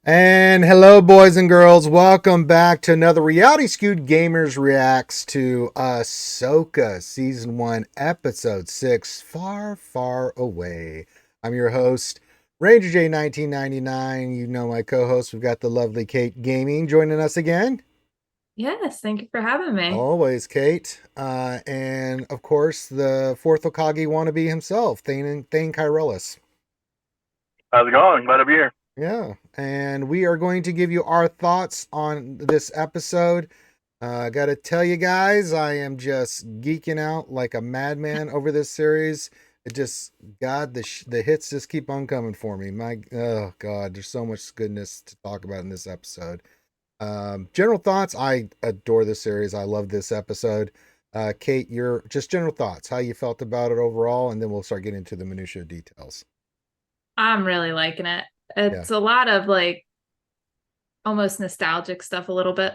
And hello, boys and girls. Welcome back to another Reality Skewed Gamers Reacts to Asoka Season 1, Episode 6, Far, Far Away. I'm your host, Ranger J 1999. You know my co-host. We've got the lovely Kate Gaming joining us again. Yes, thank you for having me. Always, Kate. And of course, the fourth Okage wannabe himself, Thane Kyrillis. How's it going? Glad to be here. Yeah, and we are going to give you our thoughts on this episode. I got to tell you guys, I am just geeking out like a madman over this series. It just, God, the hits just keep on coming for me. Oh God, there's so much goodness to talk about in this episode. General thoughts, I adore this series. I love this episode. Kate, your just general thoughts, how you felt about it overall, and then we'll start getting into the minutia details. I'm really liking it. Yeah. It's a lot of almost nostalgic stuff a little bit,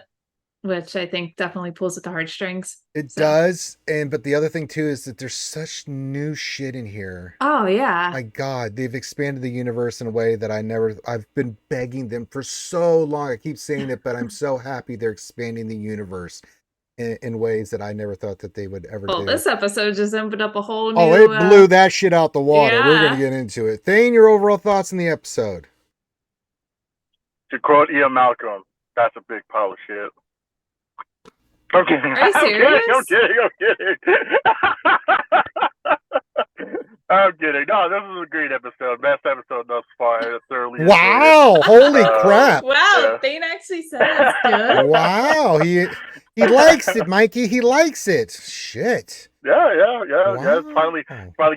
which I think definitely pulls at the heartstrings. It So, does, but the other thing too is that there's such new shit in here. oh yeah. My God, they've expanded the universe in a way that I've been begging them for so long. I keep saying it, but I'm so happy they're expanding the universe in ways that I never thought that they would ever Well, do. this episode just opened up a whole Oh, new it blew that shit out the water. We're going to yeah. get into it. Thane, your overall thoughts on the episode? To quote Ian Malcolm, that's a big pile of shit. I'm kidding. Are you serious? I'm kidding. I'm kidding. No, this was a great episode. Best episode thus far. I thoroughly enjoyed it. Wow! Holy crap! Wow, Yeah. Thane actually said it's good. Wow, he likes it, Mikey. He likes it. Shit. Yeah. Wow. It's finally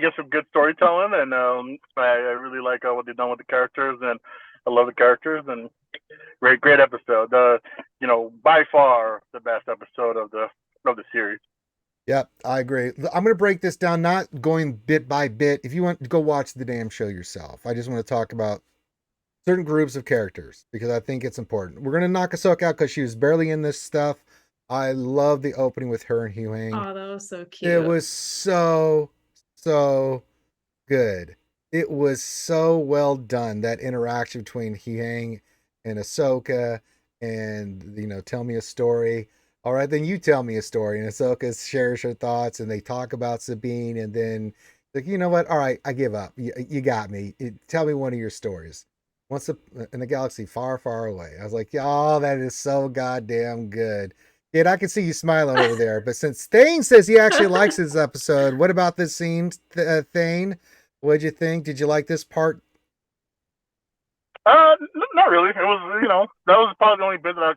get some good storytelling, and I really like what they've done with the characters, and I love the characters, and great episode. By far the best episode of the series. Yep, I agree. I'm going to break this down, not going bit by bit. If you want to go watch the damn show yourself, I just want to talk about certain groups of characters because I think it's important. We're going to knock Asoka out because she was barely in this stuff. I love the opening with her and Hwang. Oh, that was so cute. It was so good. It was so well done, that interaction between Hwang and Asoka, and tell me a story. All right, then you tell me a story. And Ahsoka shares her thoughts, and they talk about Sabine, and then like, you know what? All right, I give up. You got me. Tell me one of your stories. Once in a galaxy far, far away. I was like, oh, that is so goddamn good. Kid, I can see you smiling over there. But since Thane says he actually likes this episode, what about this scene, Thane? What'd you think? Did you like this part? Not really. It was, that was probably the only bit that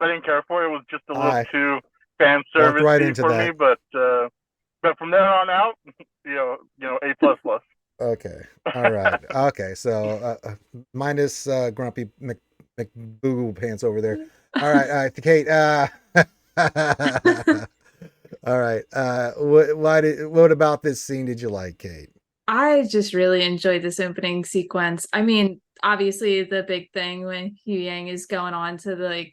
I didn't care for. It was just a little too fan service right for me. But from there on out, A plus plus. Okay. All right. Okay. So minus Grumpy McBoo Pants over there. All right. Kate. All right. What about this scene did you like, Kate? I just really enjoyed this opening sequence. I mean, obviously the big thing when Hwang is going on to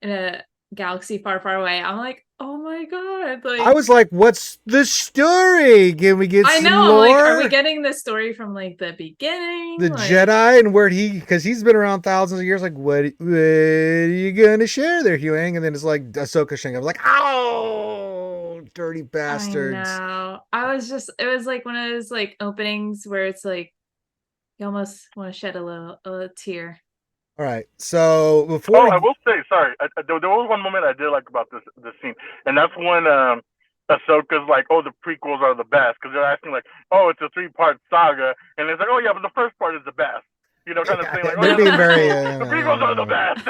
in a galaxy far, far away. I'm like, oh my God. I was like, what's the story? Can we get some more? Like, are we getting the story from the beginning? The Jedi and because he's been around thousands of years. Like, what are you gonna share there, Hwang? And then it's like Ahsoka Shang. I'm like, oh, dirty bastards. I know. It was like one of those openings where it's like you almost want to shed a tear. All right. So before I will say, sorry, there was one moment I did like about this scene, and that's when Ahsoka's like, "Oh, the prequels are the best," because they're asking like, "Oh, it's a 3-part saga," and it's like, "Oh yeah, but the first part is the best." Kind of thing. Like, they're being very the prequels are the best.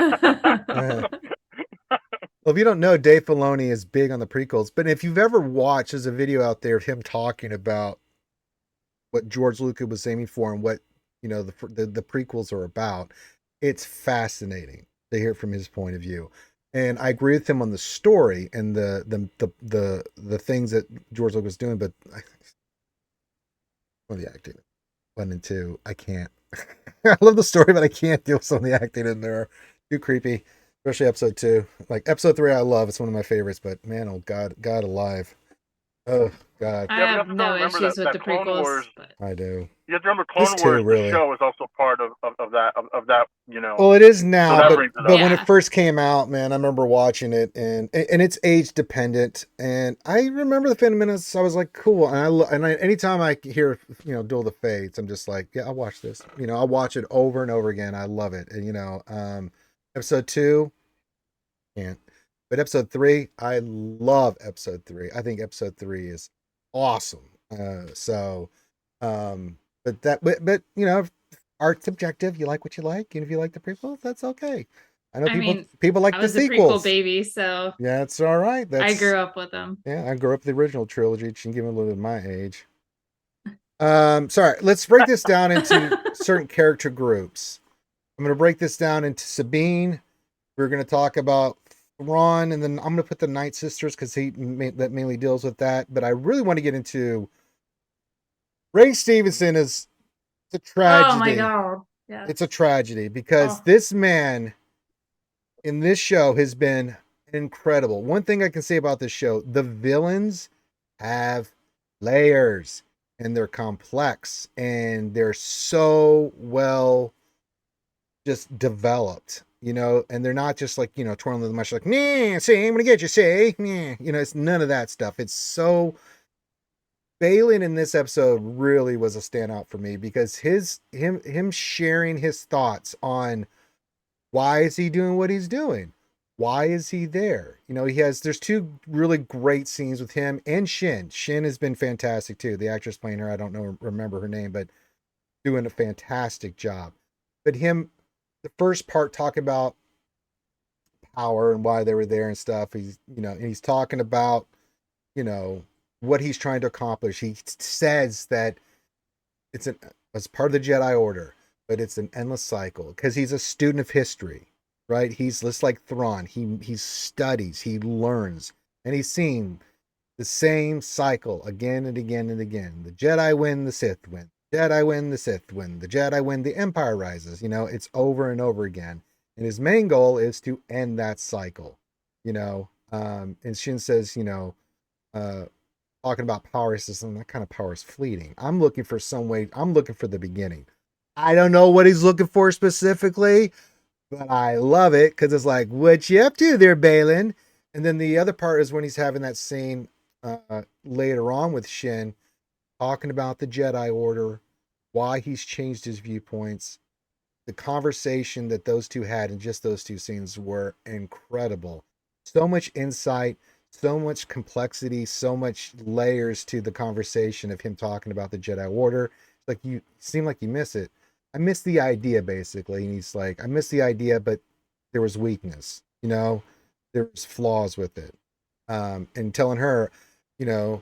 Well, if you don't know, Dave Filoni is big on the prequels, but if you've ever watched, there's a video out there of him talking about what George Lucas was aiming for and what the prequels are about. It's fascinating to hear from his point of view, and I agree with him on the story and the things that George Lucas was doing. But the acting, 1 and 2, I can't. I love the story, but I can't deal with some of the acting in there. Too creepy, especially episode 2. Like episode 3, I love. It's one of my favorites. But man, oh God alive. Oh God, I Yeah, but you have have to no remember that issues with that the Clone Wars. prequels, but I do. You have to remember This Clone too, Wars. The really. show is also part of that. You know, Well, it is so now, that but brings it but up. when it yeah. first came out, man, I remember watching it, and it's age dependent. And I remember the Phantom Menace. I was like, cool. And anytime I hear Duel of the Fates, I'm just like, yeah, I'll watch this. I'll watch it over and over again. I love it. And episode 2, can't. But episode 3, I love episode 3. I think episode 3 is awesome. But art's subjective. You like what you like, and if you like the prequels, that's okay. I know I mean, people like I the was a prequel sequels. baby, so Yeah, it's all right. I grew up with them. Yeah, I grew up with the original trilogy. You can give me a little bit of my age. Sorry, let's break this down into certain character groups. I'm going to break this down into Sabine. We're going to talk about Thrawn, and then I'm going to put the Night Sisters because that mainly deals with that. But I really want to get into Ray Stevenson. Is It's a Oh my tragedy. god. Yes. It's a tragedy because Oh. this man in this show has been incredible. One thing I can say about this show, the villains have layers and they're complex and they're so well just developed, and they're not just like, twirling the mush like, nah, see, I'm gonna get you, see, nah. It's none of that stuff. It's so Balin in this episode really was a standout for me because him sharing his thoughts on why is he doing what he's doing? Why is he there? There's two really great scenes with him and Shin. Shin has been fantastic too. The actress playing her, I don't remember her name, but doing a fantastic job. But the first part talking about power and why they were there and stuff. He's talking about, you know, what he's trying to accomplish. He says that it's part of the Jedi Order, but it's an endless cycle because he's a student of history, right? He's just like Thrawn. He studies, he learns, and he's seen the same cycle again and again and again. The Jedi win, the Sith win. Jedi win, the Sith win. The Jedi win, the Empire rises. It's over and over again. And his main goal is to end that cycle. And Shin says, uh, talking about power system, that kind of power is fleeting. I'm looking for the beginning. I don't know what he's looking for specifically, but I love it because it's like, what you up to there, Balin? And then the other part is when he's having that scene later on with Shin, talking about the Jedi Order, why he's changed his viewpoints. The conversation that those two had in just those two scenes were incredible. So much insight, so much complexity, so much layers to the conversation of him talking about the Jedi Order. It's like you seem like you miss it. I miss the idea basically. And he's like, I miss the idea, but there was weakness, there was flaws with it. And telling her, you know,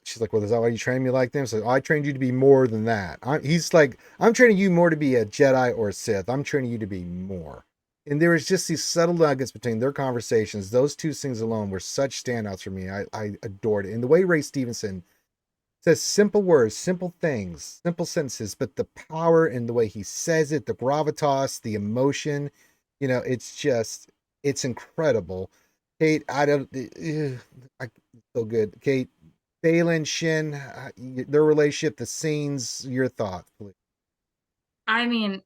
she's like, well, is that why you trained me like them? So I trained you to be more than that. He's like, I'm training you more to be a Jedi or a Sith. I'm training you to be more. And there was just these subtle nuggets between their conversations. Those two things alone were such standouts for me. I adored it. And the way Ray Stevenson says simple words, simple things, simple sentences, but the power in the way he says it, the gravitas, the emotion, it's incredible. Kate, I don't, so good. Kate, Balin, Shin, their relationship, the scenes, your thoughts, please. I mean,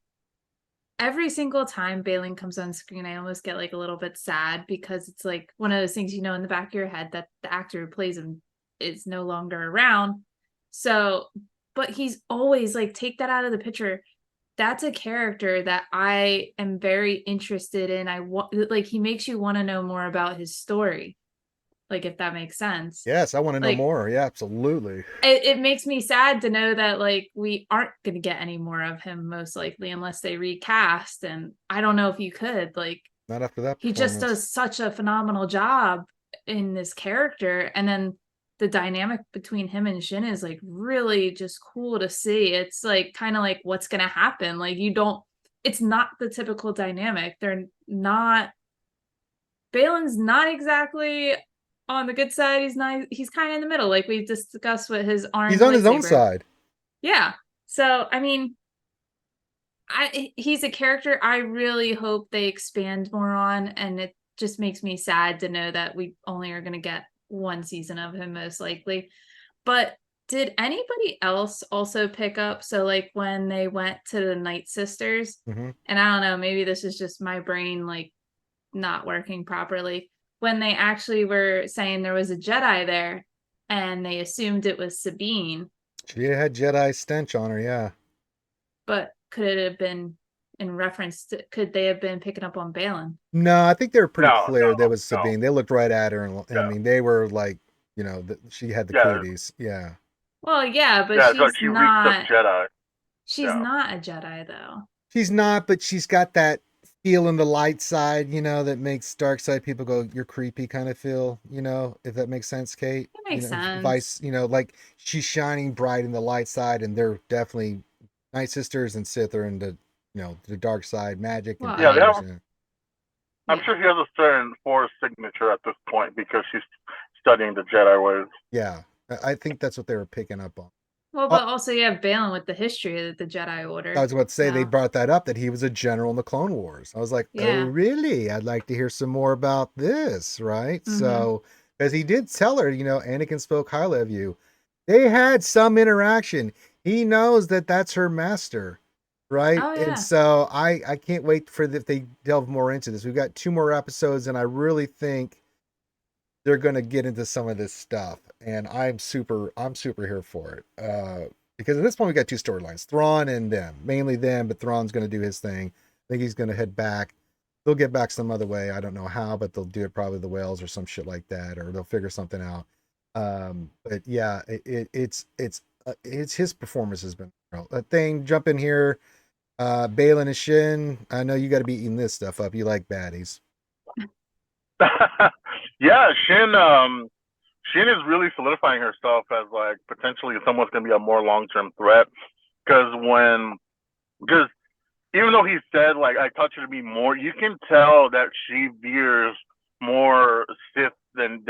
every single time Balin comes on screen, I almost get like a little bit sad because it's like one of those things, in the back of your head that the actor who plays him is no longer around. So, but he's always like, take that out of the picture. That's a character that I am very interested in. I want, like, he makes you want to know more about his story. Like, if that makes sense. Yes, I want to know Like, more. Yeah, absolutely. it makes me sad to know that like we aren't going to get any more of him most likely unless they recast, and I don't know if you could, like, Not after that he just performance. does such a phenomenal job in this character, and then the dynamic between him and Shin is like really just cool to see. It's like kind of like what's going to happen, like it's not the typical dynamic. They're not Balin's not exactly on the good side. He's kind of in the middle, like we've discussed with his orange He's on his own lightsaber. side. Yeah. So I mean, he's a character I really hope they expand more on, and it just makes me sad to know that we only are going to get one season of him most likely. But did anybody else also pick up? So, like, when they went to the Night Sisters, Mm-hmm. and I don't know, maybe this is just my brain, like, not working properly. When they actually were saying there was a Jedi there and they assumed it was Sabine, She had Jedi stench on her, yeah. but could it have been in reference to, could they have been picking up on Balin? No, I think they were pretty No, clear that no, was no. Sabine. They looked right at her, and I Yeah, mean, they were like, she had the yeah, cooties. Yeah, Well, yeah, but yeah. It's like she reeks of Jedi. she's Yeah. not a Jedi though. she's not, but she's got that feel in the light side, that makes dark side people go, "You're creepy," kind of feel, if that makes sense, Kate. It makes sense. Vice, like she's shining bright in the light side, and they're definitely Night Sisters and Sith are into, the dark side, magic and Well, Yeah, they powers. have. And I'm yeah. sure she has a certain Force signature at this point because she's studying the Jedi ways. yeah, I think that's what they were picking up on. Well, Oh, but also you have Balin with the history of the Jedi I Order. was about to say they So brought that up that he was a general in the Clone Wars. I was like, oh, yeah. really? I'd like to hear some more about this, right? Mm-hmm. So, because he did tell her, Anakin spoke highly of you. They had some interaction. He knows that that's her master, right? Oh And yeah. so I can't wait for if they delve more into this. We've got 2 more episodes, and I really think they're going to get into some of this stuff, and I'm super here for it. Because at this point we got 2 storylines: Thrawn and them, mainly them, but Thrawn's going to do his thing. I think he's going to head back. They'll get back some other way. I don't know how, but they'll do it probably the whales or some shit like that, or they'll figure something out. But yeah, it's his performance has been a thing. Jump in here, Balin and Shin. I know you got to be eating this stuff up. You like baddies. Yeah, Shin is really solidifying herself as like potentially someone's gonna be a more long term threat. Because because even though he said like I thought you to be more, you can tell that she veers more Sith than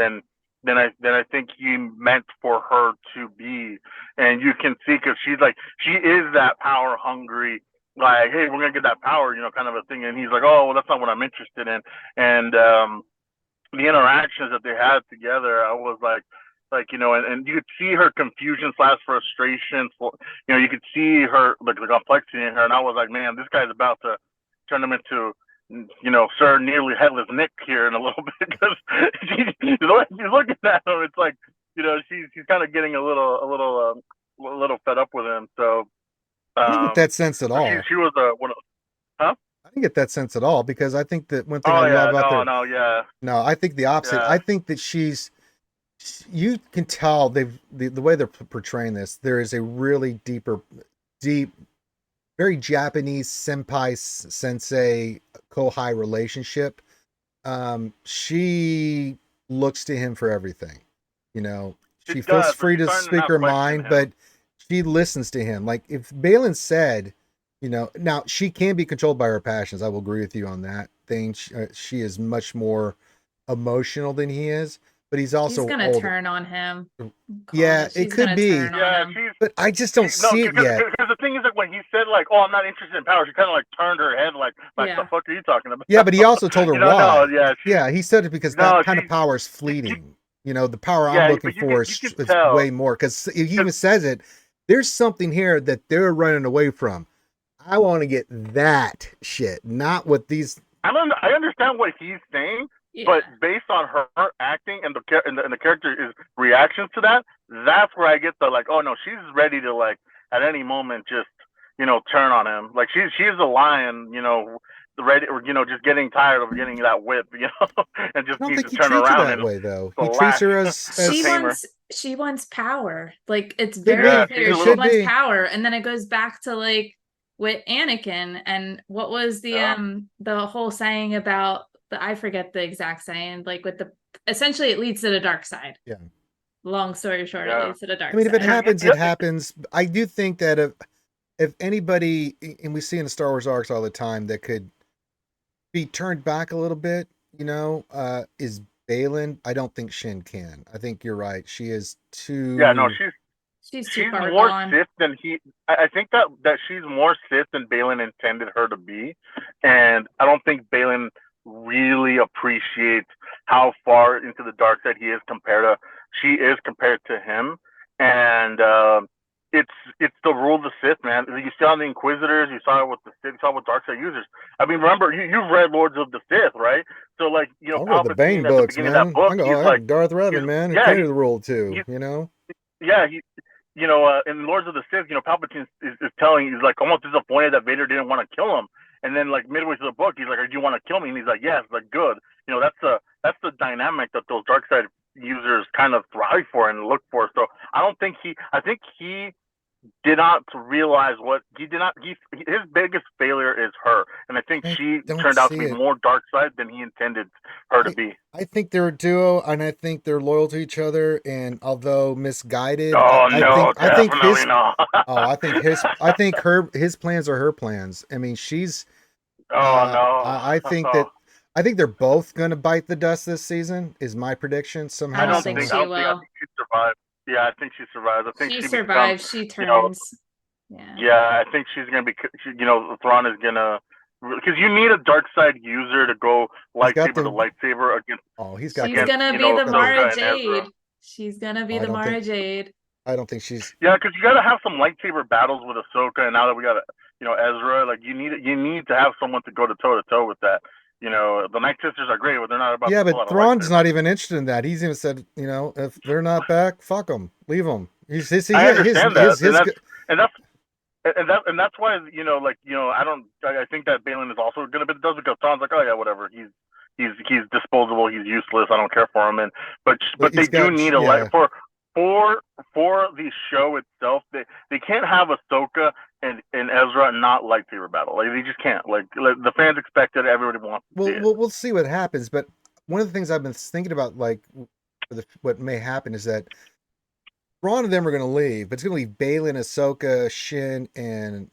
I think he meant for her to be, and you can see because she is that power hungry. Like, hey, we're gonna get that power, kind of a thing. And he's like, oh, well, that's not what I'm interested in. And the interactions that they had together, I was like and you could see her confusion slash frustration. You could see her like the complexity in her, and I was like, man, this guy's about to turn him into Sir Nearly Headless Nick here in a little bit because she's looking at him. It's like she's kind of getting a little fed up with him. So I didn't get that um, sense at she all. she was one of huh? I didn't get that sense at all because I think that one thing I Oh love yeah, about no, their no, yeah, no, I think the opposite. yeah. I think that you can tell the way they're portraying this. There is a really deep, very Japanese senpai sensei kohai relationship. She looks to him for everything. You know, She she feels does, but free she's to starting to speak now her question mind, him. but she listens to him. Like if Balin said, now she can be controlled by her passions. I will agree with you on that thing. She is much more emotional than he is, but he's She's also gonna older. turn on him. Calling Yeah, it. it She's could gonna be, turn on Yeah, him. but I just she don't no, see it because yet. the thing is like when he said like, "Oh, I'm not interested in power," she kind of like turned her head like the Yeah. fuck are you talking about? Yeah, but he also told her No, why. yeah, Yeah, he said it because that no, kind of power is you, fleeting. The power I'm yeah, looking but for you can is tell way more because he even because says it. There's something here that they're running away from. I want to get that shit, not what these. I understand what he's saying, Yeah. but based on her acting and the character's reactions to that, that's where I get the like, oh no, she's ready to like at any moment just turn on him. Like she's a lion, ready or just getting tired of getting that whip, and I just don't needs think to he turn treats her around that and way though. He treats slash her the She tamer. wants power. Like it's Could very Yeah, be. she's clear a It she little. could wants be. power. And then it goes back to like with Anakin and what was Yeah, the whole saying about I forget the exact saying, like with the essentially it leads to the dark side. Yeah. Long story short, it yeah. leads to the I dark mean, if it side. happens, it happens. I do think that if anybody, and we see in the Star Wars arcs all the time, that could be turned back a little bit, is Balin. I don't think Shin can. I think you're right. She is Yeah, no, too. She's too she's far more gone. Sith than he. I think that she's more Sith than Balin intended her to be, and I don't think Balin really appreciates how far into the dark side he is compared to she is compared to him. and it's the rule of the Sith, man. You saw the Inquisitors, you saw it with the Sith, you saw it with Darkseid users. I mean, remember you've read Lords of the Sith, right? So like I read the Bane Palpatine at the books, beginning of that man. book, I go, he's oh, like, heck, Darth he's Revan, man. He yeah, created the rule too, he you know? yeah he. In Lords of the Sith, Palpatine is telling, he's like almost disappointed that Vader didn't want to kill him. And then like midway through the book, he's like, "Do you want to kill me?" And he's like, "Yes." Like, good. That's the dynamic that those dark side users kind of thrive for and look for. So I think he did not realize what he did not. His biggest failure is her, and I think I she don't turned out to see be it. more dark side than he intended her to I be. I think they're a duo, and I think they're loyal to each other. And although misguided, Oh I think no, definitely his not. I think his plans are her plans. I mean, she's Oh I think they're both gonna bite the dust this season. Is my prediction I somehow, don't think some she I will. think she survived. Yeah, I think she survives. I think She she becomes, survives. She you know, turns. Yeah. yeah, I think she's gonna be, Thrawn is gonna, because you need a dark side user to go he's got lightsaber to the lightsaber against he's got She's the gonna be the got the Mara Ahsoka and Ezra. Jade. She's gonna be I the don't Mara think Jade. I don't think she's Yeah, because you got to have some lightsaber battles with Ahsoka, and now that we got Ezra, like you need to have someone to go to toe with that. The Night Sisters are great, but they're not about yeah, to pull but out a Thrawn's not lightsaber. even interested in that. He's even said, if they're not back, fuck them, leave them. I understand that, His and that's and that's why I think that Balin is also gonna be does, because Tom's like, oh yeah, whatever, he's disposable, he's useless, I don't care for him. And but they he's do got need a light yeah. for the show itself. They can't have Ahsoka and Ezra not lightsaber battle. Like, they just can't. Like the fans expect it, everybody wants to see it. We'll see what happens. But one of the things I've been thinking about, like what may happen, is that Thrawn and them are going to leave, but it's going to leave Balin, Ahsoka, Shin, and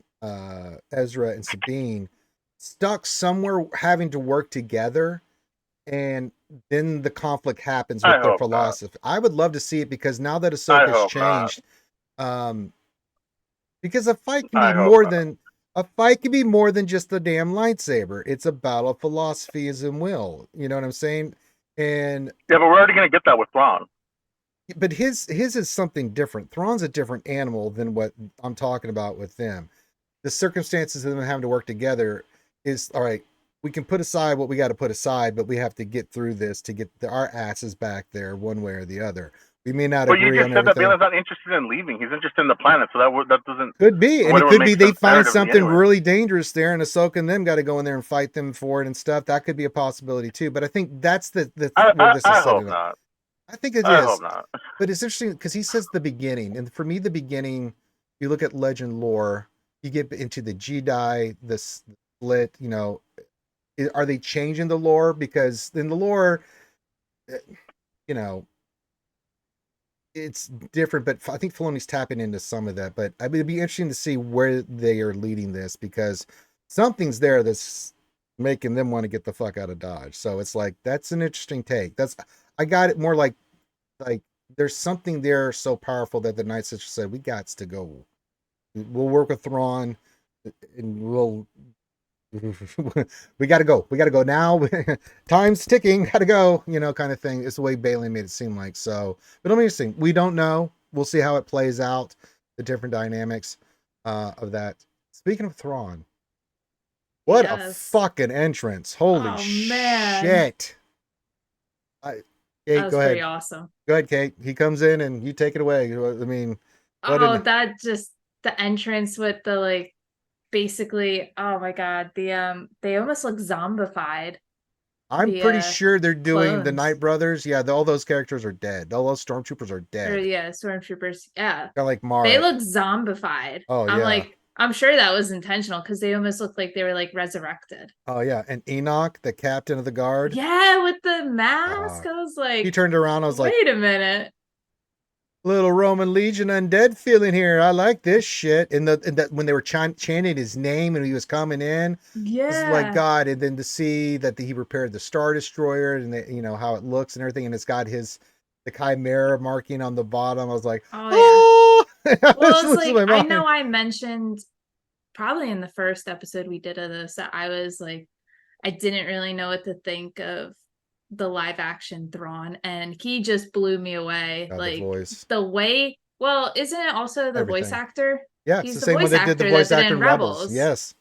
Ezra and Sabine stuck somewhere having to work together, and then the conflict happens I with their hope not. philosophy. I would love to see it, because now that I Ahsoka's hope not. changed, because a fight can be I hope more not. than a fight can be more than just a damn lightsaber. It's a battle of philosophies and will. You know what I'm saying? And Yeah, but we're already gonna get that with Thrawn. but his is something different. Thrawn's a different animal than what I'm talking about with them. The circumstances of them having to work together is all right. We can put aside what we got to put aside, but we have to get through this to get our asses back there one way or the other. We may not But you agree just on said that everything. Balin's not interested in leaving. He's interested in the planet, so that doesn't. Could be, and What it would could be make they sense find narratively something anyway. really dangerous there, and Ahsoka and them got to go in there and fight them for it and stuff. That could be a possibility too. But I think that's where this is I hope setting up. not. I think it I is, hope not. but it's interesting because he says the beginning, and for me, the beginning. You look at legend lore, you get into the Jedi, the split. Are they changing the lore? Because in the lore, eh, you know, it's different, but I think Filoni's tapping into some of that. But it'd be interesting to see where they are leading this, because something's there that's making them want to get the fuck out of Dodge. So it's like that's an interesting take. I got it more like there's something there so powerful that the Night Sister said we got to go. We'll work with Thrawn, and we got to go. We got to go now. Time's ticking. Got to go. Kind of thing. It's the way Bailey made it seem like. So, but it'll be interesting. We don't know. We'll see how it plays out. The different dynamics of that. Speaking of Thrawn, what a fucking entrance! Holy man. shit! Kate, that was go ahead. pretty awesome. Go ahead, Kate. He comes in and you take it away. I mean, that just the entrance with the basically, oh my god, they almost look zombified. I'm pretty sure they're doing clones. the Night Brothers. Yeah, all those characters are dead. All those stormtroopers are dead. Or, yeah, stormtroopers. Yeah, kind of like Mara. They look zombified. Oh yeah. I'm sure that was intentional, because they almost looked like they were resurrected. Oh yeah, and Enoch, the captain of the guard. Yeah, with the mask. I was like, he turned around. I was like, wait a minute. Little Roman Legion undead feeling here. I like this shit. And that when they were chanting his name and he was coming in, yeah, it's like God. And then to see that he repaired the Star Destroyer and how it looks and everything, and it's got the Chimera marking on the bottom. I was like, oh yeah. Well, it's like, I know I mentioned probably in the first episode we did of this that I was like, I didn't really know what to think of the live action Thrawn, and he just blew me away. God, the voice. The way Well, isn't it also the voice everything. actor? Yeah, it's He's the the same one voice that did the actor that voice did actor in in Rebels. Rebels. Yes.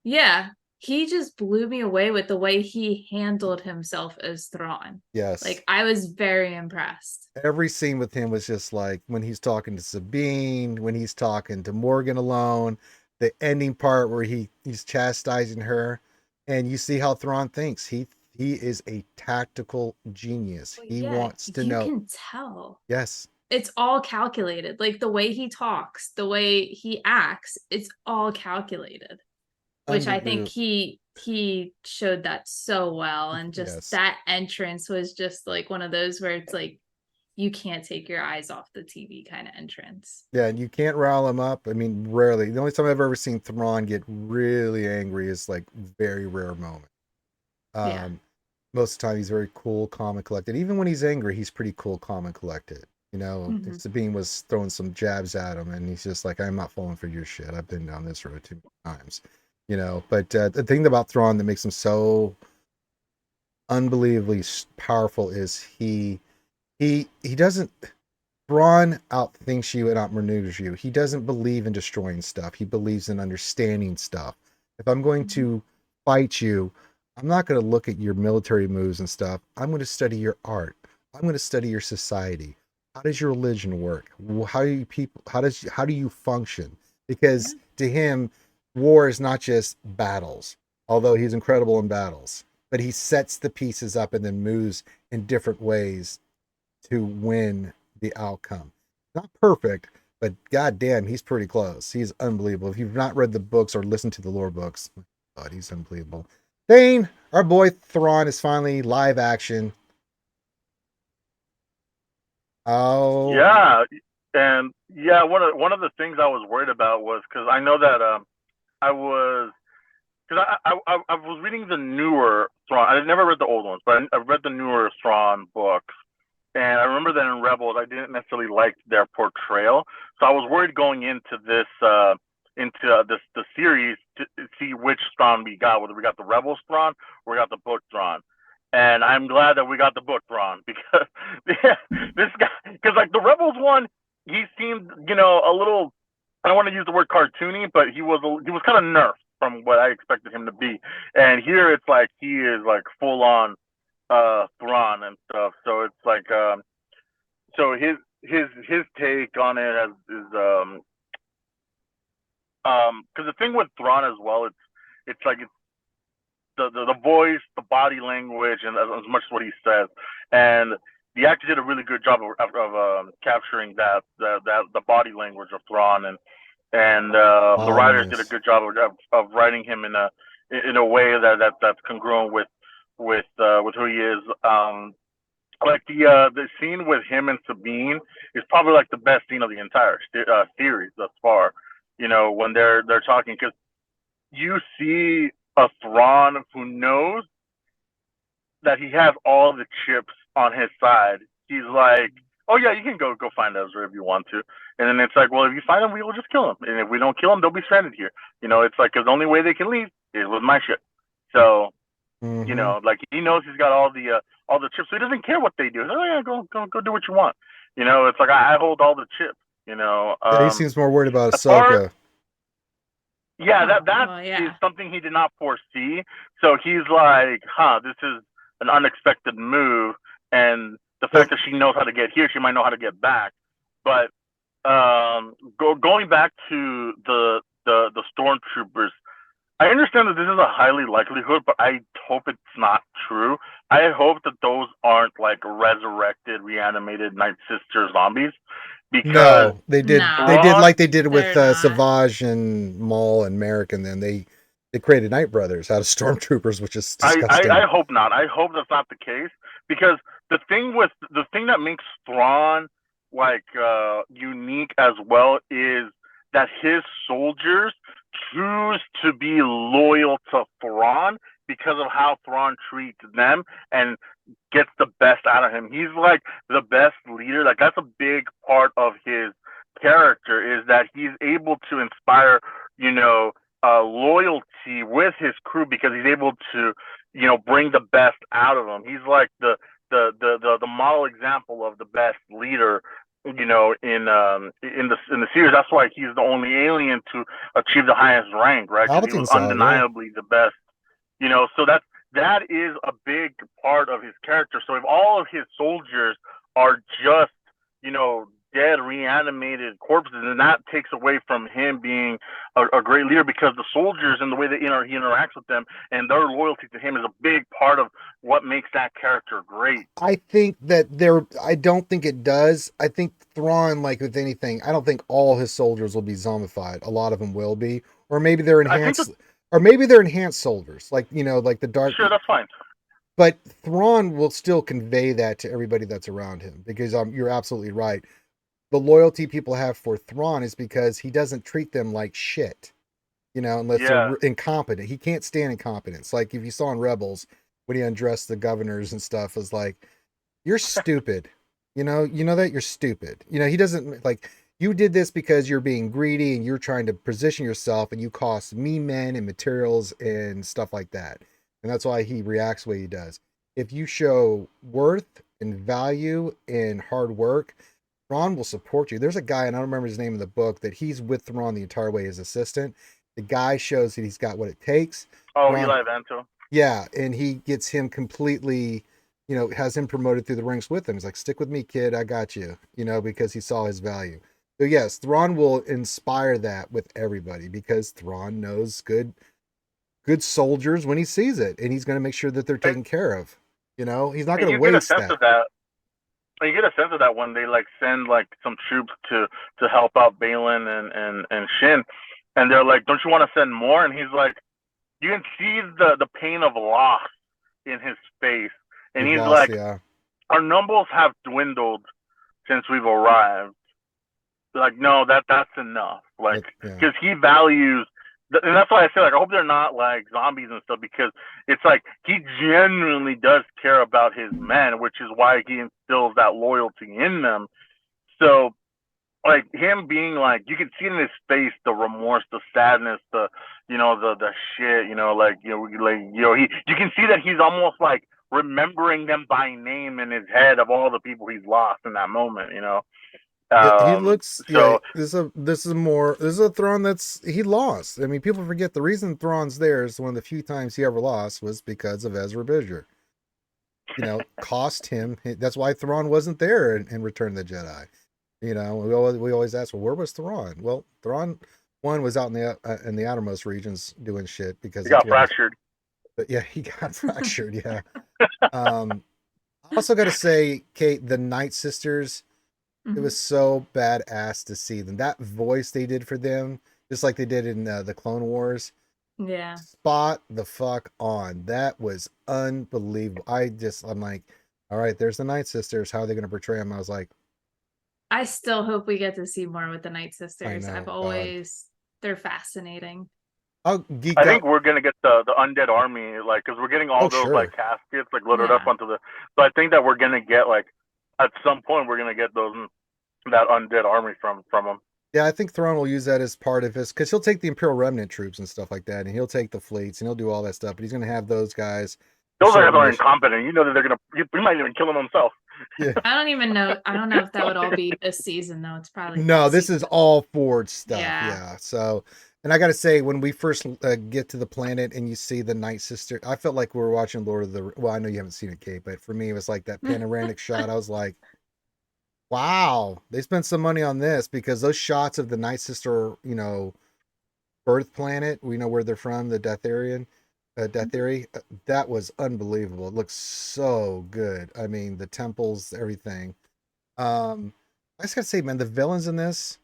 Yeah, he just blew me away with the way he handled himself as Thrawn. Yes. Like, I was very impressed. Every scene with him was just like when he's talking to Sabine, when he's talking to Morgan alone, the ending part where he's chastising her, and you see how Thrawn thinks. He is a tactical genius. Well, He yeah, wants to you know. can tell. Yes. It's all calculated. Like the way he talks, the way he acts, it's all calculated. Which I think Unbelievable. he showed that so well. And just Yes. that entrance was just like one of those where it's like you can't take your eyes off the TV kind of entrance. Yeah, and you can't rile him up. I mean, rarely. The only time I've ever seen Thrawn get really angry is like very rare moment. Yeah. Most of the time he's very cool, calm, and collected. Even when he's angry, he's pretty cool, calm, and collected. You know, Mhm. Sabine was throwing some jabs at him, and he's just like, "I'm not falling for your shit. I've been down this road too many times." You know, but the thing about Thrawn that makes him so unbelievably powerful is he doesn't. Thrawn outthinks you and outmaneuvers you. He doesn't believe in destroying stuff. He believes in understanding stuff. If I'm going to fight you, I'm not going to look at your military moves and stuff. I'm going to study your art. I'm going to study your society. How does your religion work? How do you people? How do you function? Because Yeah. to him, war is not just battles. Although he's incredible in battles, but he sets the pieces up and then moves in different ways to win the outcome. Not perfect, but goddamn, he's pretty close. He's unbelievable. If you've not read the books or listened to the lore books, God, he's unbelievable. Thane, our boy Thrawn is finally live action. Oh, Yeah, and yeah, one of the things I was worried about was because I know that I was because I was reading the newer Thrawn. I never read the old ones, but I read the newer Thrawn books. And I remember that in Rebels, I didn't necessarily like their portrayal, so I was worried going into this the series to see which Thrawn we got, whether we got the Rebels Thrawn or we got the book Thrawn. And I'm glad that we got the book Thrawn because this guy, because like the Rebels one, he seemed a little. I don't want to use the word cartoony, but he was kind of nerfed from what I expected him to be. And here it's like he is like full on Thrawn and stuff. So it's like so his take on it is because the thing with Thrawn as well, it's like it's the voice, the body language, and as much as what he says, and the actor did a really good job of capturing that the body language of Thrawn, and the writers did a calmness. good job of writing him in a way that's congruent with who he is. Like the scene with him and Sabine is probably like the best scene of the entire series thus far. When they're talking, because you see a Thrawn who knows that he has all the chips on his side. He's like, "Oh yeah, you can go find Ezra if you want to." And then it's like, "Well, if you find him, we will just kill him. And if we don't kill him, they'll be stranded here." It's like because the only way they can leave is with my ship. So Mm-hmm. like he knows he's got all the chips, so he doesn't care what they do. He's like, "Oh yeah, go do what you want." It's like I hold all the chips. Yeah, he seems more worried about As far Ahsoka. yeah, Oh, that well, is yeah. something he did not foresee. So he's like, "Huh, this is an unexpected move." And the Well, fact that she knows how to get here, she might know how to get back. But going back to the stormtroopers, I understand that this is a highly likelihood, but I hope it's not true. I hope that those aren't like resurrected, reanimated Night Sister zombies, because no, they did. They No, did Thrawn like they did with they're not. Savage and Maul and Merrick, and then they created Night Brothers out of stormtroopers, which is I disgusting. hope not. I hope that's not the case because the thing that makes Thrawn like unique as well is that his soldiers choose to be loyal to Thrawn because of how Thrawn treats them and gets the best out of him. He's like the best leader. Like that's a big part of his character is that he's able to inspire, you know, loyalty with his crew because he's able to, bring the best out of them. He's like the model example of the best leader in the series. That's why he's the only alien to achieve the highest rank, right? Because he was Palpatine saw it, yeah. undeniably the best. So that is a big part of his character. So if all of his soldiers are just dead, reanimated corpses, and that takes away from him being a great leader, because the soldiers and the way that he interacts with them and their loyalty to him is a big part of what makes that character great. I think I don't think it does. I think Thrawn, like with anything, I don't think all his soldiers will be zombified. A lot of them will be, or maybe they're I think enhanced, or maybe they're enhanced soldiers, like like the dark. sure, that's fine. But Thrawn will still convey that to everybody that's around him, because you're absolutely right. The loyalty people have for Thrawn is because he doesn't treat them like shit, unless Yeah. they're incompetent. He can't stand incompetence. Like if you saw in Rebels when he undressed the governors and stuff, was like, you're stupid. You know that you're stupid. He doesn't like, you did this because you're being greedy and you're trying to position yourself, and you cost me men and materials and stuff like that. And that's why he reacts the way he does. If you show worth and value and hard work, Thrawn will support you. There's a guy, and I don't remember his name in the book, that he's with Thrawn the entire way as assistant. The guy shows that he's got what it takes. Oh, Thrawn, Eli Vanto. yeah, and he gets him completely, has him promoted through the ranks with him. He's like, stick with me, kid, I got you, because he saw his value. So yes, Thrawn will inspire that with everybody, because Thrawn knows good soldiers when he sees it, and he's going to make sure that they're taken care of. He's not going to waste that. You get a sense of that when they send some troops to help out Balin and Shin, and they're like, "Don't you want to send more?" And he's like, you can see the pain of loss in his face, and he's like, yeah. "Our numbers have dwindled since we've arrived." Like, no, that's enough. Like, because he values. And that's why I say, I hope they're not like zombies and stuff, because it's like he genuinely does care about his men, which is why he instills that loyalty in them. So, him being you can see in his face the remorse, the sadness, the shit, you can see that he's almost remembering them by name in his head of all the people he's lost in that moment. He looks. So yeah, this is a Thrawn he lost. I mean, people forget the reason Thrawn's there is one of the few times he ever lost was because of Ezra Bridger. Cost him. That's why Thrawn wasn't there in Return of the Jedi. We always ask, well, where was Thrawn? Well, Thrawn one was out in the outermost regions doing shit because he got fractured. But yeah, he got fractured. Yeah. I also got to say, Kate, the Night Sisters. It was so badass to see them. That voice they did for them, just like they did in the Clone Wars. Yeah. Spot the fuck on. That was unbelievable. I'm like, all right, there's the Night Sisters. How are they going to portray them? I was like, I still hope we get to see more with the Night Sisters. They're fascinating. I think we're gonna get the undead army, because we're getting all those caskets loaded up onto the. So I think that we're gonna get at some point we're gonna get that undead army from them. Yeah, I think Thrawn will use that as part of his, because he'll take the Imperial Remnant troops and stuff like that, and he'll take the fleets and he'll do all that stuff. But he's gonna have those guys. Those guys are incompetent. That they're gonna. He might even kill him himself. Yeah. I don't even know. I don't know if that would all be this season though. It's probably no. This is all Forge stuff. Yeah. So, and I got to say, when we first get to the planet and you see the Night Sister, I felt like we were watching Lord of the. Well, I know you haven't seen it, Kate, but for me, it was like that panoramic shot. I was like, wow, they spent some money on this, because those shots of the Night Sister, birth planet, we know where they're from, the Deatharian. That was unbelievable. It looks so good. I mean, the temples, everything. I just gotta say, man, the villains in this,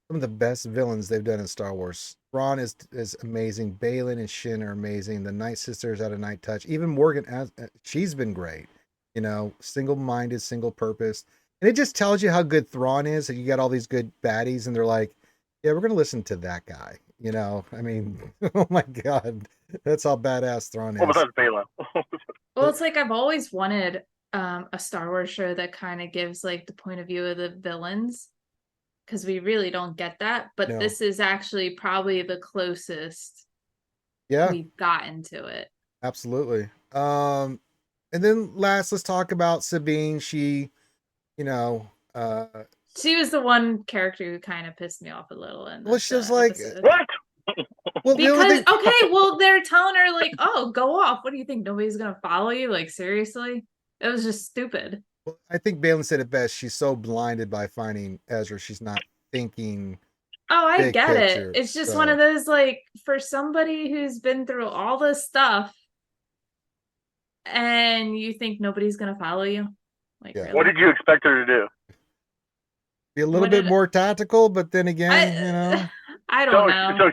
some of the best villains they've done in Star Wars. Thrawn is amazing. Balin and Shin are amazing. The Night Sisters out of Night Touch. Even Morgan, she's been great. Single-minded, single-purpose. And it just tells you how good Thrawn is. That you got all these good baddies, and they're like, yeah, we're gonna listen to that guy. I mean, oh my god, that's how badass Thrawn is. What was Balin? Well, it's I've always wanted a Star Wars show that kind of gives the point of view of the villains, because we really don't get that. But this is actually probably the closest we've gotten to it. Absolutely. And then last, let's talk about Sabine. She, She was the one character who kind of pissed me off a little in Well, this she was like, episode. What? well, the only Because thing, okay, well they're telling her like, "Oh, go off. What do you think? Nobody's gonna follow you?" Like seriously, it was just stupid. I think Balin said it best. She's so blinded by finding Ezra, she's not thinking Oh, I big get it. picture. It's just So one of those like for somebody who's been through all this stuff, and you think nobody's gonna follow you. Like Yeah. really? What did you expect her to do? be a little What bit did more tactical, but then again, you I? know, I don't So, know. so,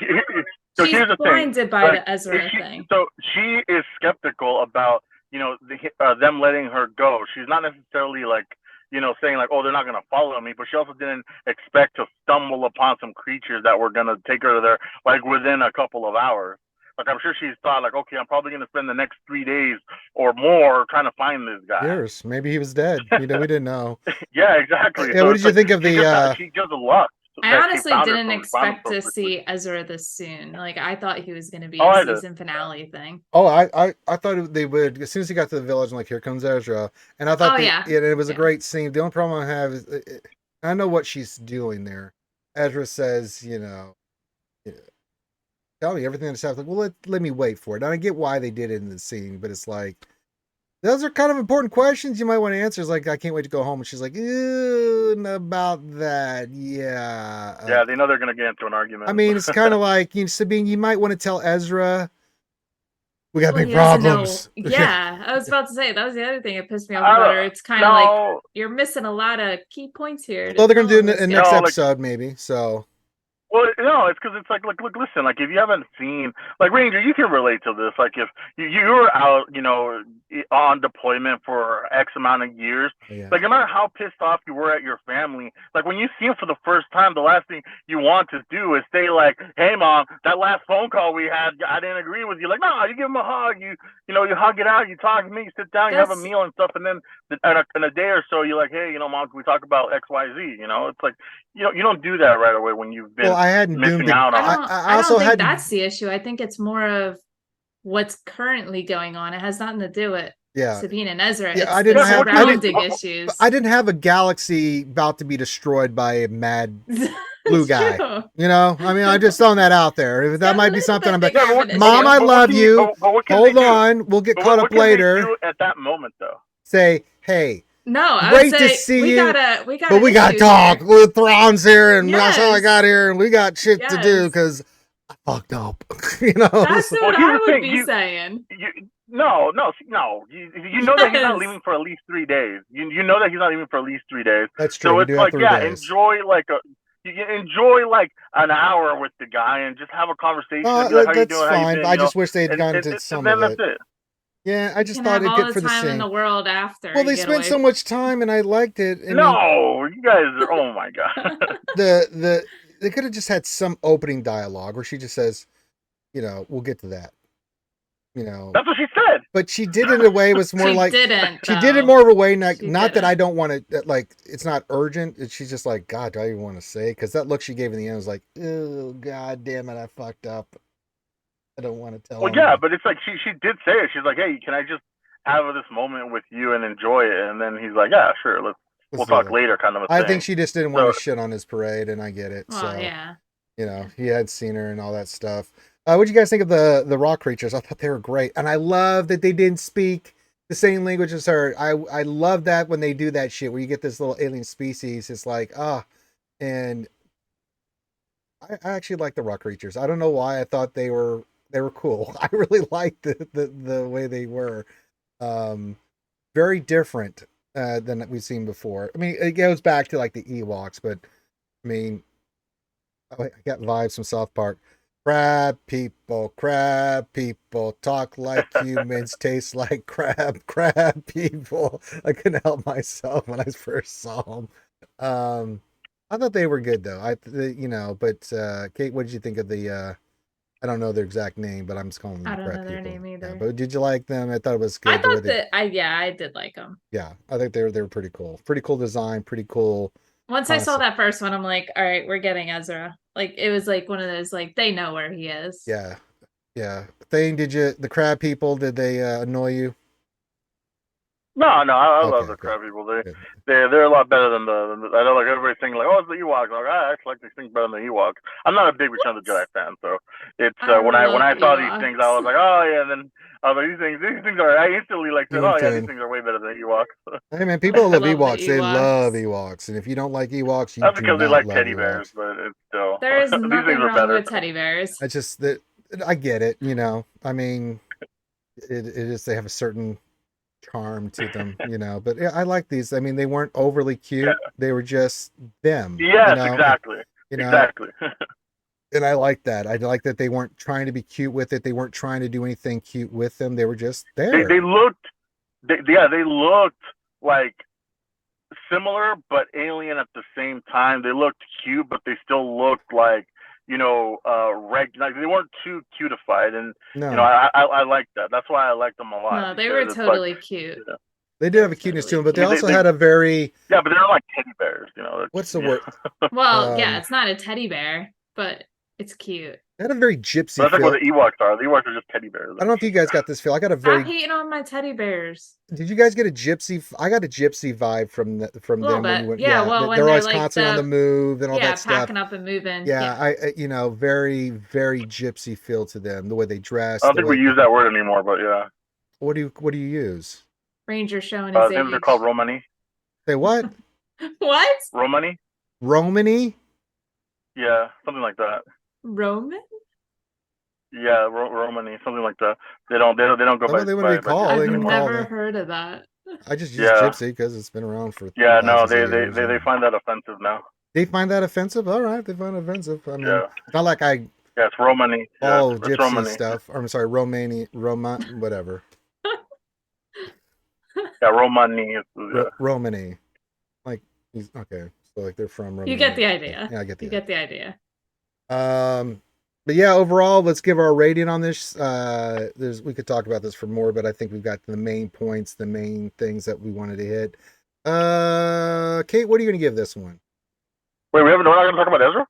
so She's here's the thing. blinded by Like, the Ezra she, thing. so she is skeptical about, them letting her go. She's not necessarily like, saying like, oh, they're not going to follow me, but she also didn't expect to stumble upon some creatures that were going to take her there, like within a couple of hours. Like, I'm sure she's thought like, okay, I'm probably going to spend the next 3 days or more trying to find this guy. years. Maybe he was dead. We didn't know. Yeah, exactly. Yeah, So what it's did you like, think of the? she just lucked I that she honestly found her didn't so found her expect so to quickly. see Ezra this soon. Like I thought he was going to be Oh, a I did. season finale thing. Oh, I thought they would as soon as he got to the village. I'm like, here comes Ezra, and I thought Oh yeah, it was a yeah. great scene. The only problem I have is I know what she's doing there. Ezra says, tell me everything that's happening. Well, let me wait for it. And I get why they did it in the scene, but it's like those are kind of important questions you might want to answer. It's like I can't wait to go home, and she's like, about that, yeah. Yeah, they know they're gonna get into an argument. I mean, it's kind of like Sabine. You might want to tell Ezra we got Well, big he doesn't know. problems. Yeah, I was about to say that was the other thing that pissed me off about her. It's kind of no, like you're missing a lot of key points here. Well, they're gonna do it in tell the us. next No, like- episode, maybe. So well, no, it's because it's like, look, listen, like if you haven't seen, like Ranger, you can relate to this. Like if you were out, on deployment for X amount of years, yeah. like no matter how pissed off you were at your family, like when you see them for the first time, the last thing you want to do is say like, "Hey, mom, that last phone call we had, I didn't agree with you." Like, no, you give them a hug, you hug it out, you talk to me, you sit down, you have a meal and stuff, and then in a day or so, you're like, "Hey, mom, can we talk about X, Y, Z?" It's like you don't do that right away when you've been. Well, I hadn't missing doomed it. out on. I also don't think that's the issue. I think it's more of what's currently going on. It has nothing to do with Sabine and Ezra. Yeah, it's I didn't have surrounding issues. I didn't have a galaxy about to be destroyed by a mad blue guy. True. I mean, I'm just throwing that out there. That might be something. I'm like, Yeah, Mom, I love you. Hold on, we'll get caught up later. What can they do at that moment, though? Say, hey. No, I great would say to see we you. Gotta But we gotta talk. With Thrawn's here, and that's all I Yes. got here, and we got shit to do because I fucked up. That's what I would be saying. No. You know that he's not leaving for at least 3 days. You know that he's not leaving for at least 3 days. That's true. So We it's do like, have 3 days. enjoy like an hour with the guy and just have a conversation. And be like, how you doing? Fine. How you been? I just wish they'd gotten to some of it. That's it. Yeah, I just you thought have it'd all get the for the time scene. in the world after. Well, they spent so much time, and I liked it. You guys are. Oh my god. They could have just had some opening dialogue where she just says, we'll get to that. That's what she said. But she did it in a way it was more she like didn't. She did it more of a way not didn't. that I don't want to like it's not urgent. She's just like, God, do I even want to say? Because that look she gave in the end was like, oh god damn it, I fucked up. I don't want to tell. Well, yeah, but it's like she did say it. She's like, hey, can I just have this moment with you and enjoy it? And then he's like, yeah, sure, we'll talk later, kind of a thing. I think she just didn't want to shit on his parade, and I get it. Well, so yeah. he had seen her and all that stuff. What do you guys think of the rock creatures? I thought they were great, and I love that they didn't speak the same language as her. I love that when they do that shit where you get this little alien species. It's like and I actually like the rock creatures. I don't know why. I thought they were cool. I really liked the way they were. Very different than we've seen before. I mean, it goes back to like the Ewoks, but I mean, I got vibes from South Park. Crab people, talk like humans, taste like crab people. I couldn't help myself when I first saw them. I thought they were good though. But Kate, what did you think of the? I don't know their exact name, but I'm just calling them. I don't crab know their people. name either. Yeah, but did you like them? I thought it was good. I thought I did like them. Yeah, I think they were pretty cool. Pretty cool design. Pretty cool. Once I saw that first one, I'm like, all right, we're getting Ezra. Like it was like one of those like they know where he is. Yeah. Thane, the crab people, did they annoy you? No, I love Okay, the good. crab people. Good. They're a lot better than I know like everybody's thinking like, oh, it's the Ewoks. Like, I actually like these things better than the Ewoks. I'm not a big Return of the Jedi fan, so it's I when love I saw these things, I was Ewoks. like, oh yeah. And then I was like, these things are. I instantly like You said, went oh yeah, these fan. things are way better than Ewoks. Hey man, people I that love love the Ewoks, they love Ewoks. Ewoks, and if you don't like Ewoks, you That's do because they not like love teddy bears, Ewoks. but it's still There is these things nothing are wrong better. with teddy bears. I just that I get it. You know, I mean, it is they have a certain charm to them. You know, but yeah, I like these. I mean, they weren't overly cute. Yeah. They were just them. You Yes, know, and exactly, you know, exactly. and I like that. I like that they weren't trying to be cute with it. They weren't trying to do anything cute with them. They were just they there. looked, yeah, they looked like similar but alien at the same time. They looked cute, but they still looked like like they weren't too cutified, and No, I like that. That's why I like them a lot No, they were because it's like, totally cute. yeah, they did They have were a cuteness to totally them, but I they mean cute. also had a very yeah, but they're not like teddy bears, you know. what's the Yeah. word? Well, yeah, Um, it's not a teddy bear, but it's cute. they had a very But gypsy that's like what feel. the Ewoks are. The Ewoks are just teddy bears. I don't know if you guys got this feel. I got a Stop very. hating on my teddy bears. Did you guys get a gypsy? I got a gypsy vibe from A little them when you bit. went. Yeah, Yeah, well, when they're they're always like constantly on the move and all that stuff. packing up and moving. Yeah, Yeah. you know, very very gypsy feel to them. The way they I dress, don't the think we way. use that word anymore, but yeah, What do you use? Ranger showing his I think they're called age. Romani. Say what? What? Romani? Romany? Yeah, something like that. Roman? Yeah, Romani, something like that. They don't go I thought they wouldn't be by called. I've They gypsies didn't anymore. call never them. heard of that. I just use Yeah, gypsy because it's been around for yeah, no, thousands of years. they And find that offensive now. they find that offensive. All right, they find it offensive. I mean, Yeah, it's not like I yeah, it's Romani. Yeah, follow it's gypsy Romani. stuff. Or, I'm sorry, whatever. Yeah, Romani. Yeah. Romany. Like he's okay. So like they're from You get Romania. the idea. Yeah, I get the You idea. get the idea. But yeah, overall, let's give our rating on this. We could talk about this for more, but I think we've got the main points, the main things that we wanted to hit. Kate, what are you going to give this one? Wait, we're not going to talk about Ezra?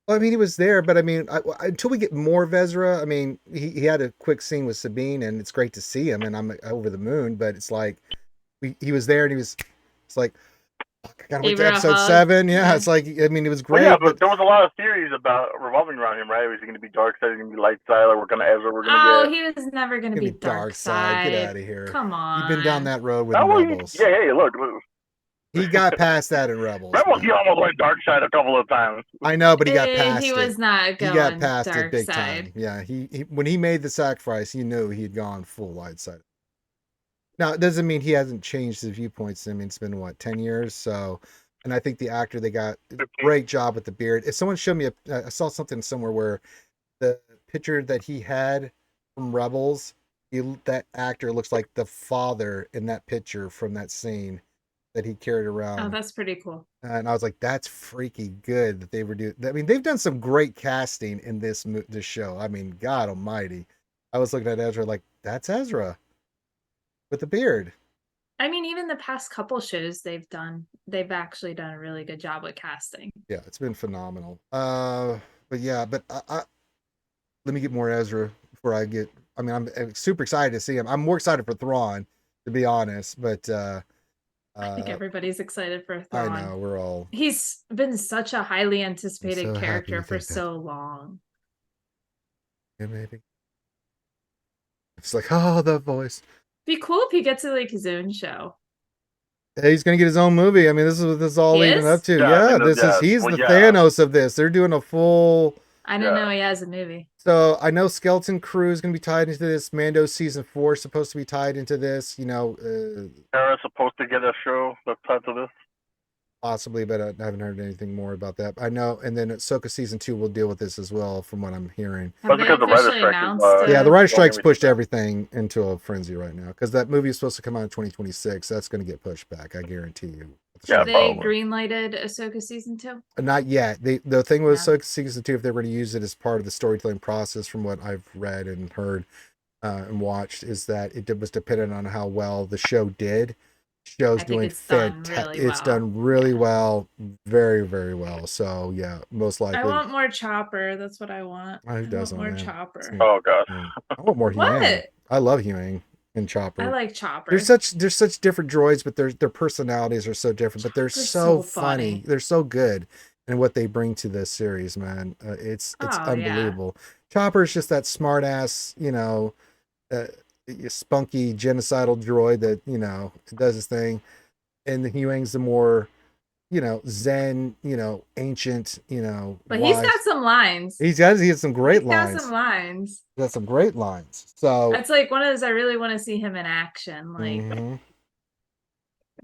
Well, I mean, he was there, but I mean, until we get more of Ezra, I mean, he had a quick scene with Sabine, and it's great to see him, and I'm over the moon. But it's like he was there, and it's like I gotta wait Gave to her a episode hug. 7. Yeah, Yeah. it's like I mean, it was Well, great, yeah, but but there was a lot of theories about revolving around him, right? Was he going to be dark side? Is he going to be light side? Like, we're going to Ezra. We're going to Oh, get. he was never gonna gonna be be dark dark side. Get side. out of here. Come You've been down on. that road with Oh, well, Rebels. yeah, hey, look. He got past that in Rebels. Rebels, Man. he almost went dark side a couple of times. I know, but he got past He it. was not He got going past it dark big side. time. Yeah, he when he made the sacrifice, he knew he had gone full light side. Now, it doesn't mean he hasn't changed his viewpoints. I mean, it's been what 10 years, so. And I think the actor they got 15. great job with the beard. If someone showed me, I saw something somewhere where the picture that he had from Rebels, that actor looks like the father in that picture from that scene that he carried Oh, around. that's pretty cool. And I was like, that's freaky good that they were doing. I mean, they've done some great casting in this show. I mean, God Almighty. I was looking at Ezra like, that's Ezra with the beard. I mean, even the past couple shows they've actually done a really good job with casting. Yeah, it's been phenomenal. But yeah, but let me get more Ezra before I get. I mean, I'm super excited to see him. I'm more excited for Thrawn, to be honest. But I think everybody's excited for Thrawn. I know we're all. He's been such a highly anticipated so character for that. so long. Yeah, maybe. It's like, oh, that voice. Be cool if he gets to like his own show. Hey, he's gonna get his own movie. I mean, this is what this is all He leading is? up to. Yeah, Yeah, I mean, he's well, the yeah. Thanos of this. They're doing a full. I didn't Yeah. know he has a movie. So I know Skeleton Crew is gonna be tied into this. Mando season 4 is supposed to be tied into this. You know, Sarah's supposed to get a show that's tied to this. possibly, but I haven't heard anything more about that. I know, and then Ahsoka season 2 will deal with this as well, from what I'm hearing. Have That's they because the writer's officially strike is, announced Yeah, the it? writer strike's everything pushed down. everything into a frenzy right now because that movie is supposed to come out in 2026. That's going to get pushed back. I guarantee you. Yeah, Have they probably. greenlighted Ahsoka season 2? Not yet. The thing with No. Ahsoka season 2, if they're going to use it as part of the storytelling process, from what I've read and heard and watched, is that it was dependent on how well the show did. Show's I think doing it's done fantastic. really It's well. done really well, very very well. So yeah, most likely. I want more Chopper. That's what I want. Who doesn't, I want man? more Chopper. Oh, God. I want more Yang. What? I love Yang. and Chopper. I like Chopper. They're such different droids, but their personalities are so different. But they're Chopper's so so funny. funny. They're so good in what they bring to this series, man. It's Oh, yeah. unbelievable. Chopper's just that smart ass, uh, spunky genocidal droid that does his thing, and the Huyang's the more zen, ancient, But he's wise. got some lines. He has some great He's got lines. some lines. He's got some great lines. So That's like one of those I really want to see him in action, like mhm.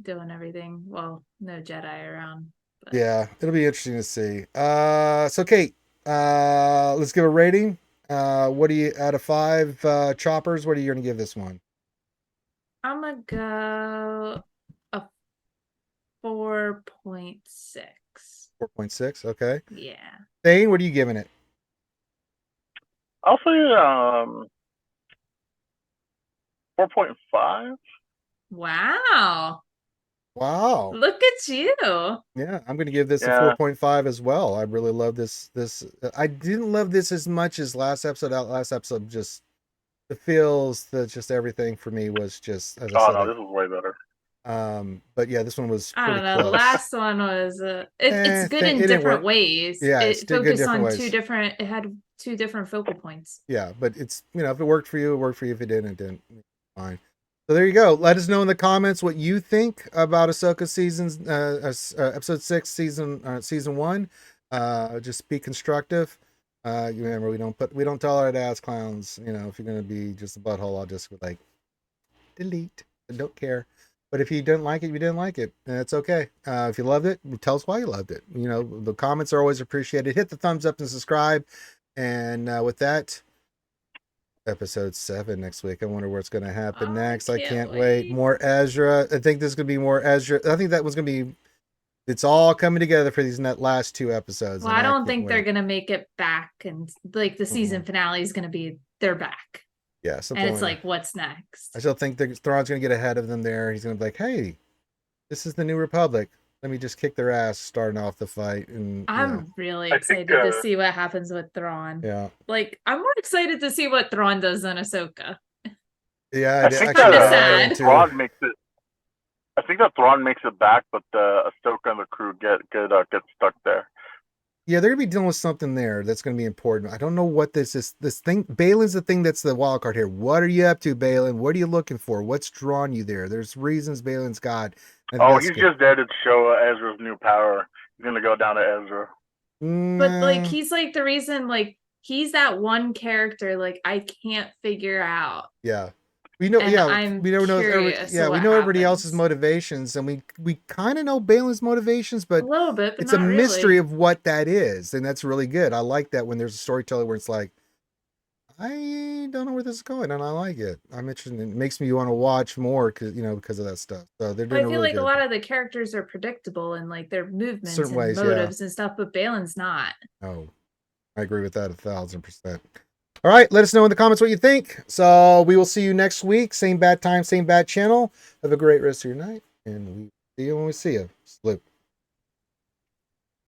doing everything. Well, no Jedi around. But Yeah, it'll be interesting to see. So Kate, let's give a rating. What do you out of 5 choppers? What are you gonna give this one? I'm gonna go a 4.6. 4.6. Okay. Yeah. Thane, what are you giving it? I'll say 4.5. Wow. Wow. Look at you. Yeah, I'm gonna give this a Yeah. 4.5 as well. I really love this. I didn't love this as much as last episode. Last episode just the feels, just everything for me was just as I Oh said. no, this is way better. But yeah, this one was I pretty don't know. The close. last one was it's good in it didn't different work. ways. Yeah, it's It good focused different on ways. it had 2 different focal points. Yeah, but it's if it worked for you, it worked for you. If it didn't, it didn't. Fine. So there you go. Let us know in the comments what you think about Ahsoka episode 6, season 1. Just be constructive. You remember we don't tolerate ass clowns. If you're gonna be just a butthole, I'll just be like delete. I don't care. But if you didn't like it, you didn't like it. And it's okay. If you loved it, tell us why you loved it. The comments are always appreciated. Hit the thumbs up and subscribe. And with that, episode 7 next week. I wonder what's going to happen next. I can't wait. More Ezra. I think there's going to be more Ezra. I think that was going to be. It's all coming together for these last 2 episodes. Well, I don't think they're gonna make it back, and like the season finale is gonna be they're back. Yeah, and it's like, what's next? I still think Thrawn's going to get ahead of them there. He's going to be like, "Hey, this is the New Republic. Let me just kick their ass starting off the fight." And I'm really excited to see what happens with Thrawn. Yeah, like I'm more excited to see what Thrawn does than Ahsoka. Yeah, I think that Thrawn makes it. I think that Thrawn makes it back, but Asoka and the crew get stuck there. Yeah, they're gonna be dealing with something there that's gonna be important. I don't know what this is. This thing, Balin's the thing that's the wild card here. What are you up to, Balin? What are you looking for? What's drawn you there? There's reasons Balin's got. He's just there to show Ezra's new power. He's gonna go down to Ezra. But like, he's like the reason. Like, he's that one character. Like, I can't figure out. Yeah. We know, and we never know. We know everybody else's motivations, and we kind of know Balin's motivations, but a little bit. But it's a mystery really. of what that is, and that's really good. I like that when there's a storyteller where it's like, I don't know where this is going, and I like it. I'm interested. It makes me want to watch more because of that stuff. So they're doing. I feel like a lot of the characters are predictable in like their movements and motives and stuff, but Balin's not. Oh, I agree with that 1,000%. All right, let us know in the comments what you think. So we will see you next week. Same bad time, same bad channel. Have a great rest of your night, and we see you when we see you. Salute.